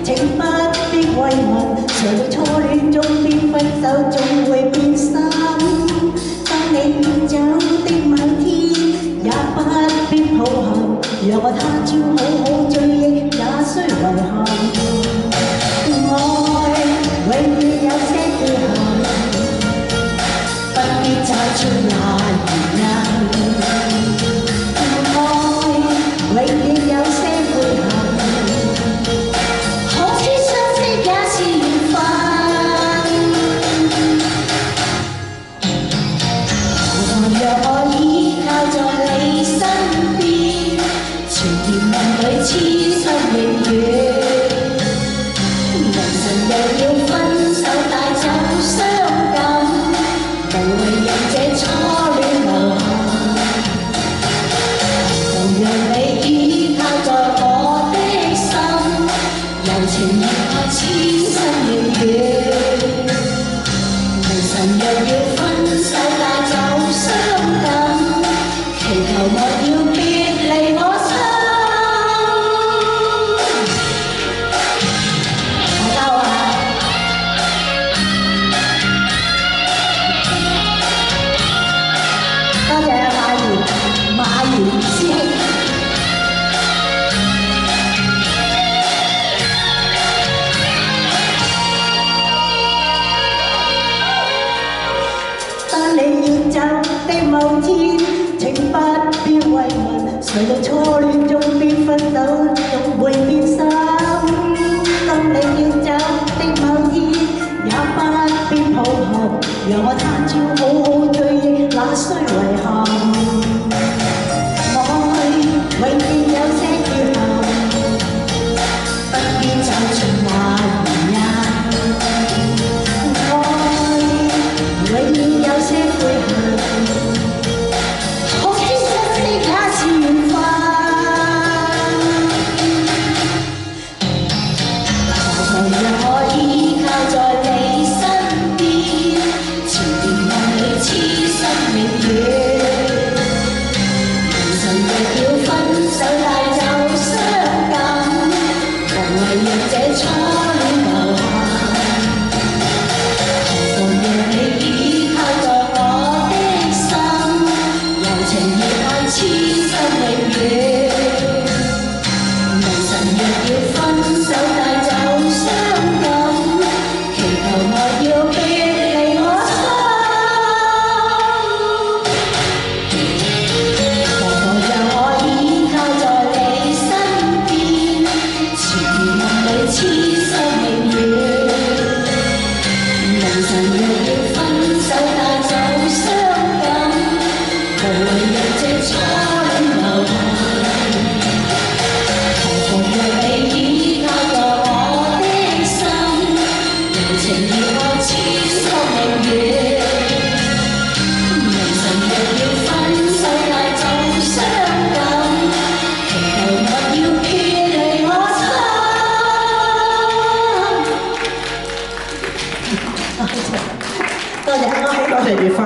請不必慰問，誰會初戀中變分手，總會變心。當你遠走的某天，也不必抱憾，讓我他朝好好追憶，也須遺憾。愛永遠有些缺陷，不必找出那原因。愛永遠有些遺憾。痴心永遠，明晨又要分手帶走傷感，無謂讓這初戀留下。同樣你依靠在我的心，柔情熱愛痴心永遠，明晨又要分手帶走傷感，祈求我要別離我。當你遠走的某天，請不必慰問，誰在初戀中變分手，總會變心。當你遠走的某天，也不必抱憾，讓我他朝好好追憶，那須遺憾。永遠有些缺陷，不必找出那原因。愛永遠有些悔恨，可知相識也是緣分。常常讓我依靠在你身邊，前面望你痴心永遠。手帶走傷感，無謂讓這初戀留下。何妨讓你依靠在我的心，柔情熱愛痴心永遠。明晨若要分手帶走傷感，祈求我要別離我心。何妨讓我依靠在你身邊，前面望你痴心永遠。明晨若要分手帶走傷感，無謂讓這初戀留下。何妨讓你依靠在我的心，柔情熱愛痴心永遠。明晨若要分手帶走傷感，祈求我要別離我心。多謝，多謝，多謝月花。